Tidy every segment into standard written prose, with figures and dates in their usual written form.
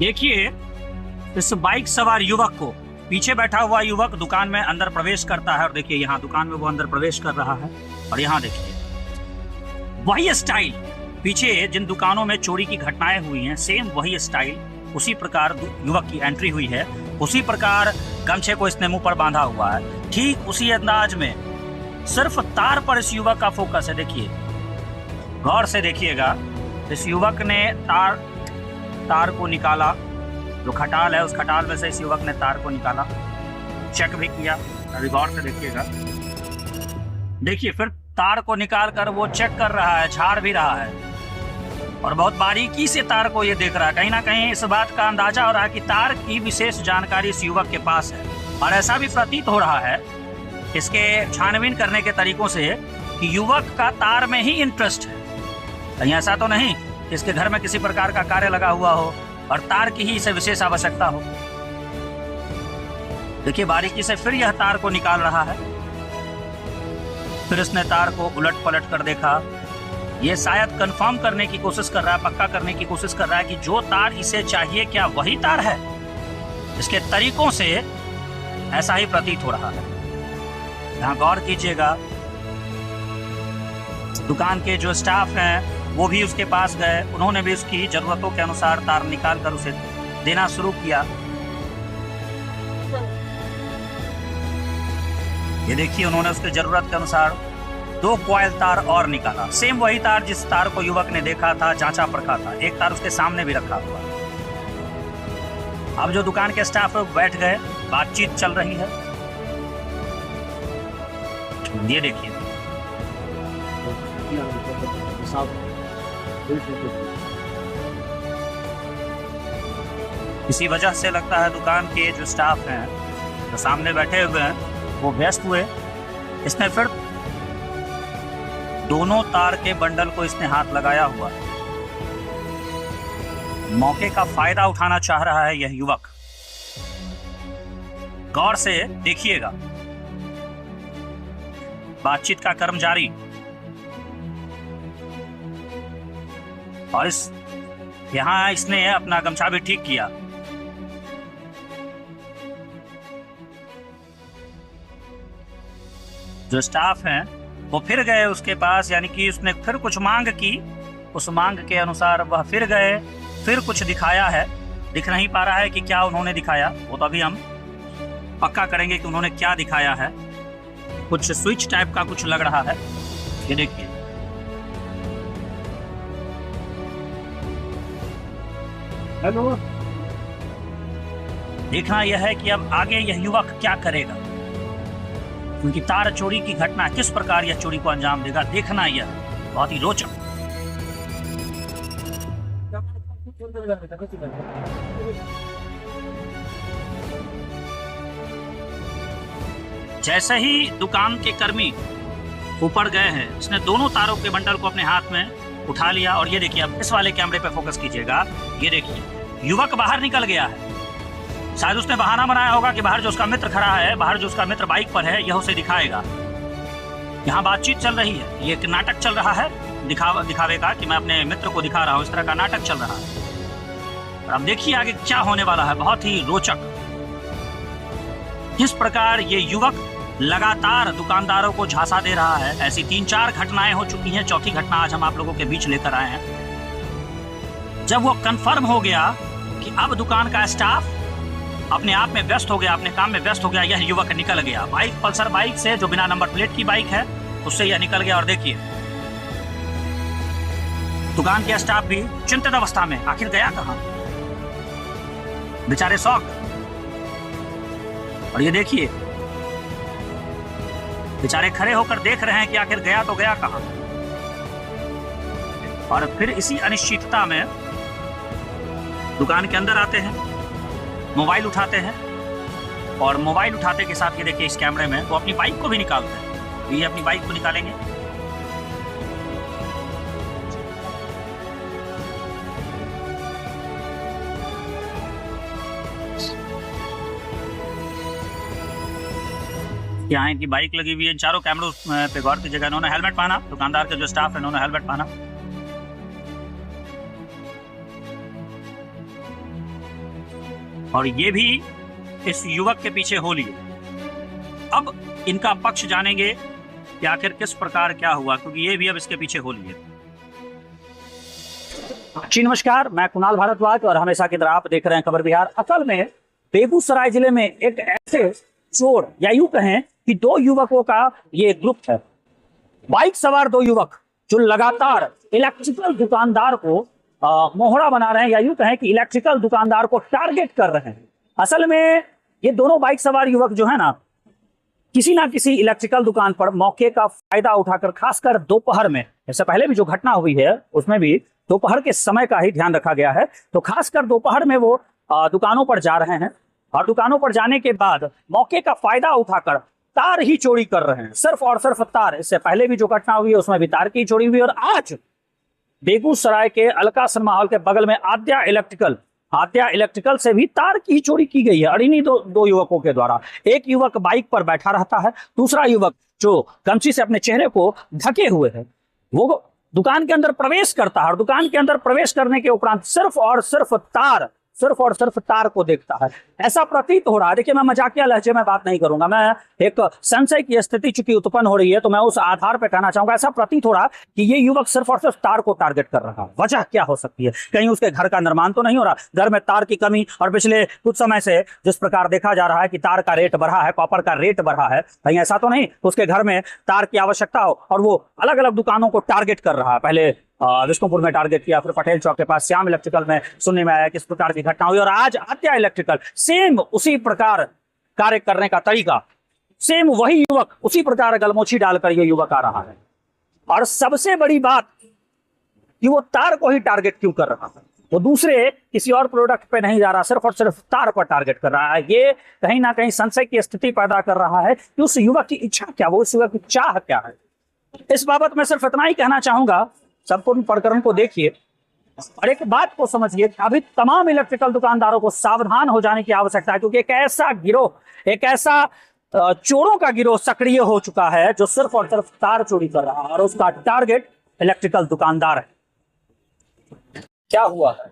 देखिए इस बाइक सवार युवक को, पीछे बैठा हुआ युवक दुकान में अंदर प्रवेश करता है और देखिए यहाँ दुकान में वो अंदर प्रवेश कर रहा है और यहाँ देखिए वही स्टाइल, पीछे जिन दुकानों में चोरी की घटनाएं हुई हैं सेम वही स्टाइल, उसी प्रकार युवक की एंट्री हुई है, उसी प्रकार गमछे को इसने मुंह पर बांधा हुआ है, ठीक उसी अंदाज में। सिर्फ तार पर इस युवक का फोकस है। देखिए गौर से देखिएगा, इस युवक ने तार को निकाला, जो खटाल है उस खटाल में से इस युवक ने तार को निकाला, चेक भी किया। अभी गौर से देखिएगा, देखिए फिर तार को निकाल कर वो चेक कर रहा है, झाड़ भी रहा है और बहुत बारीकी से तार को ये देख रहा है। कहीं ना कहीं इस बात का अंदाजा हो रहा है कि तार की विशेष जानकारी इस युवक के पास है और ऐसा भी प्रतीत हो रहा है इसके छानबीन करने के तरीकों से कि युवक का तार में ही इंटरेस्ट है। कहीं ऐसा तो नहीं इसके घर में किसी प्रकार का कार्य लगा हुआ हो और तार की ही इसे विशेष आवश्यकता हो। देखिए बारीकी से फिर यह तार को निकाल रहा है, फिर इसने तार को उलट पलट कर देखा। ये शायद कंफर्म करने की कोशिश कर रहा है, पक्का करने की कोशिश कर रहा है कि जो तार इसे चाहिए क्या वही तार है। इसके तरीकों से ऐसा ही प्रतीत हो रहा है। यहाँ गौर कीजिएगा, दुकान के जो स्टाफ हैं वो भी उसके पास गए, उन्होंने भी उसकी जरूरतों के अनुसार तार निकाल कर उसे देना शुरू किया। ये देखिए उन्होंने उसकी जरूरत के अनुसार 2 कॉइल तार और निकाला, सेम वही तार जिस तार को युवक ने देखा था, जांचा परखा था। एक तार उसके सामने भी रखा हुआ। अब जो दुकान के स्टाफ बैठ गए, बातचीत चल रही है। ये देखिए इसी वजह से लगता है दुकान के जो स्टाफ हैं जो सामने बैठे हुए हैं वो व्यस्त हुए। इसने फिर दोनों तार के बंडल को इसने हाथ लगाया हुआ, मौके का फायदा उठाना चाह रहा है यह युवक। गौर से देखिएगा, बातचीत का क्रम जारी और यहां इसने अपना गमछा भी ठीक किया। जो स्टाफ हैं वो फिर गए उसके पास, यानी कि उसने फिर कुछ मांग की, उस मांग के अनुसार वह फिर गए, फिर कुछ दिखाया है। दिख नहीं पा रहा है कि क्या उन्होंने दिखाया, वो तो अभी हम पक्का करेंगे कि उन्होंने क्या दिखाया है। कुछ स्विच टाइप का कुछ लग रहा है। ये देखिए हेलो, देखना यह है कि अब आगे यह युवक क्या करेगा, क्योंकि तार चोरी की घटना किस प्रकार यह चोरी को अंजाम देगा, देखना यह बहुत ही रोचक। जैसे ही दुकान के कर्मी ऊपर गए हैं, इसने दोनों तारों के बंडल को अपने हाथ में उठा लिया और ये देखिए, अब इस वाले कैमरे पे फोकस कीजिएगा। ये देखिए युवक बाहर निकल गया है। शायद उसने बहाना बनाया होगा कि बाहर जो उसका मित्र खड़ा है, बाहर जो उसका मित्र बाइक पर है, यह उसे दिखाएगा। यहाँ बातचीत चल रही है, ये एक नाटक चल रहा है दिखावे का कि मैं अपने मित्र को दिखा रहा हूँ, इस तरह का नाटक चल रहा है। और अब देखिए आगे क्या होने वाला है, बहुत ही रोचक। किस प्रकार ये युवक लगातार दुकानदारों को झांसा दे रहा है। ऐसी 3-4 घटनाएं हो चुकी हैं, चौथी घटना आज हम आप लोगों के बीच लेकर आए हैं। जब वो कंफर्म हो गया कि अब दुकान का स्टाफ अपने आप में व्यस्त हो गया, अपने काम में व्यस्त हो गया, यह युवक निकल गया। बाइक, पल्सर बाइक से, जो बिना नंबर प्लेट की बाइक है, उससे यह निकल गया। और देखिए दुकान के स्टाफ भी चिंतित अवस्था में, आखिर गया कहां, बेचारे शौक। और ये देखिए बेचारे खड़े होकर देख रहे हैं कि आखिर गया तो गया कहां। और फिर इसी अनिश्चितता में दुकान के अंदर आते हैं, मोबाइल उठाते हैं और मोबाइल उठाते के साथ ये देखिए इस कैमरे में वो अपनी बाइक को भी निकालते हैं। ये अपनी बाइक को निकालेंगे, यहाँ इनकी बाइक लगी हुई है। चारों कैमरों पे गौर कीजिएगा, इन्होंने हेलमेट पहना, दुकानदार के जो स्टाफ है इन्होंने हेलमेट पहना। और ये भी इस युवक के पीछे होली है। अब इनका पक्ष जानेंगे कि आखिर किस प्रकार क्या हुआ, क्योंकि ये भी अब इसके पीछे होली है। जी नमस्कार, मैं कुणाल भारद्वाज और हमेशा की तरह आप देख रहे हैं खबर बिहार। असल में बेगूसराय जिले में एक ऐसे चोर या यूं कहें कि दो युवकों का ये ग्रुप है। बाइक सवार दो युवक जो लगातार इलेक्ट्रिकल दुकानदार को मोहरा बना रहे हैं, या यूं कहें कि इलेक्ट्रिकल दुकानदार को टारगेट कर रहे हैं। असल में ये दोनों बाइक सवार युवक जो है ना किसी इलेक्ट्रिकल दुकान पर मौके का फायदा उठाकर, खासकर दोपहर में, इससे पहले भी जो घटना हुई है उसमें भी दोपहर के समय का ही ध्यान रखा गया है, तो खासकर दोपहर में वो दुकानों पर जा रहे हैं और दुकानों पर जाने के बाद मौके का फायदा उठाकर तार ही चोरी कर रहे हैं, सिर्फ और सिर्फ तार। इससे पहले भी जो घटना हुई है उसमें भी तार की चोरी हुई। और आज बेगूसराय के अलका सिनेमा हॉल के बगल में आद्या इलेक्ट्रिकल से भी तार की चोरी की गई है और इन्हीं दो युवकों के द्वारा। एक युवक बाइक पर बैठा रहता है, दूसरा युवक जो गमछी से अपने चेहरे को ढके हुए है वो दुकान के अंदर प्रवेश करता है और दुकान के अंदर प्रवेश करने के उपरांत सिर्फ और सिर्फ तार को देखता है। ऐसा प्रतीत हो रहा है, देखिए मैं मजाकिया लहजे में बात नहीं करूंगा, मैं एक संशय की स्थिति चूंकि उत्पन्न हो रही है तो मैं उस आधार पर कहना चाहूंगा, ऐसा प्रतीत हो रहा है कि ये युवक सिर्फ और सिर्फ तार को टारगेट कर रहा है। वजह क्या हो सकती है? कहीं उसके घर का निर्माण तो नहीं हो रहा, घर में तार की कमी, और पिछले कुछ समय से जिस प्रकार देखा जा रहा है कि तार का रेट बढ़ा है, कॉपर का रेट बढ़ा है, कहीं ऐसा तो नहीं उसके घर में तार की आवश्यकता हो और वो अलग अलग दुकानों को टारगेट कर रहा है। पहले विष्णुपुर में टारगेट किया, फिर पटेल चौक के पास श्याम इलेक्ट्रिकल में सुनने में आया किस प्रकार की घटना हुई, और आज आद्या इलेक्ट्रिकल सेम उसी प्रकार कार्य करने का तरीका, सेम वही युवक उसी प्रकार गलमोची डालकर ये युवक आ रहा है। और सबसे बड़ी बात कि वो तार को ही टारगेट क्यों कर रहा है, वो दूसरे किसी और प्रोडक्ट पे नहीं जा रहा, सिर्फ और सिर्फ तार पर टारगेट कर रहा है। ये कहीं ना कहीं संशय की स्थिति पैदा कर रहा है कि उस युवक की इच्छा क्या, वो उस युवक की चाह क्या है। इस बाबत मैं सिर्फ इतना ही कहना चाहूंगा, संपूर्ण प्रकरण को देखिए और एक बात को समझिए, अभी तमाम इलेक्ट्रिकल दुकानदारों को सावधान हो जाने की आवश्यकता है, क्योंकि एक ऐसा गिरोह, एक ऐसा चोरों का गिरोह सक्रिय हो चुका है जो सिर्फ और सिर्फ तार चोरी कर रहा है और उसका टारगेट इलेक्ट्रिकल दुकानदार है। क्या हुआ है?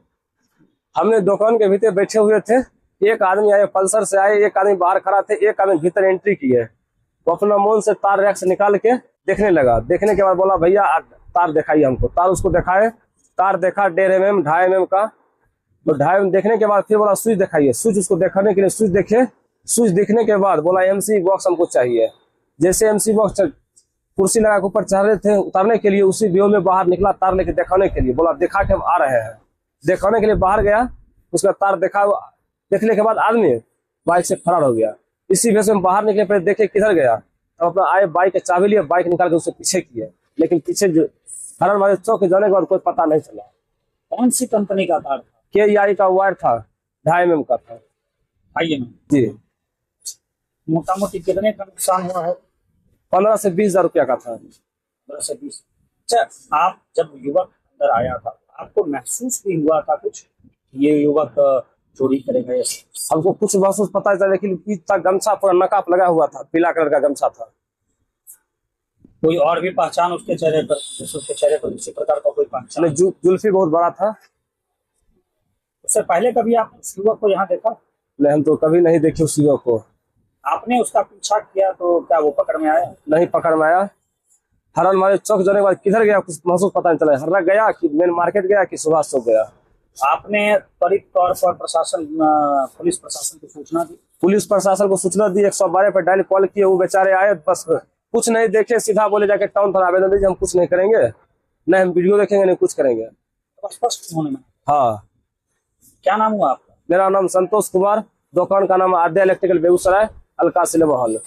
हमने दुकान के भीतर बैठे हुए थे, एक आदमी आए पल्सर से आए, एक आदमी बाहर खड़ा थे, एक आदमी भीतर एंट्री किए, तो अपना मोन से तार रैक से निकाल के देखने लगा। देखने के बाद बोला भैया तार दिखाइए हमको। तार उसको दिखाए, तार देखा 1.5 mm 2.5 mm का, तो 2.5 mm देखने के बाद फिर बोला स्विच दिखाइए। स्विच उसको दिखाने के लिए स्विच देखे, स्विच दिखने के बाद बोला एमसी बॉक्स हमको चाहिए। जैसे एमसी बॉक्स कुर्सी लगा के ऊपर चढ़ रहे थे उतारने के लिए, उसी व्यू में बाहर निकला तार लेके दिखाने के लिए, बोला दिखा के हम आ रहे हैं। दिखाने के लिए बाहर गया, उसका तार देखने के बाद आदमी बाइक से फरार हो गया। इसी वजह से हम बाहर निकले, पहले देखे किधर गया, तो अपना आए बाइक के चाबी लिए, बाइक निकाल के उससे पीछे किए, लेकिन पीछे जो हरण वाले चौक जाने के बाद कोई पता नहीं चला। कौन सी कंपनी का तार था? KEI का वायर था, 2.5 mm का था। आइए जी, मोटा मोटी कितने का नुकसान हुआ है? 15 से 20 हजार रुपया का था। 15 से 20। अच्छा, आप जब युवक अंदर आया था आपको महसूस भी हुआ था कुछ ये युवक चोरी करेगा? हमको कुछ महसूस पता चला, लेकिन पीछे गमछा पूरा नकाब लगा हुआ था, पीला कलर का गमछा था। कोई और भी पहचान उसके चेहरे पर? उसके चेहरे पर किसी प्रकार का कोई पहचान? जुल्फी बहुत बड़ा था। उससे पहले कभी आप उस युवक को यहाँ देखा? नहीं, हम तो कभी नहीं देखे उस युवक को। आपने उसका पीछा किया तो क्या वो पकड़ में आया? नहीं पकड़ में आया। हरण वाले चौक जाने के बाद किधर गया कुछ महसूस पता नहीं चला। हर्रा गया कि मेन मार्केट गया कि सुभाष चौक गया। आपने त्वरित तौर पर पुलिस प्रशासन को सूचना दी? पुलिस प्रशासन को सूचना दी, 112 पर डायल कॉल किए, वो बेचारे आए, बस कुछ नहीं देखे, सीधा बोले जाके टाउन थाना आवेदन दीजिए, हम कुछ नहीं करेंगे, नहीं हम वीडियो देखेंगे, नहीं कुछ करेंगे। तो स्पष्ट होने में। हाँ। क्या नाम हुआ आपका? मेरा नाम संतोष कुमार, दुकान का नाम Aadya electrical, Begusarai, Alka cinema hall.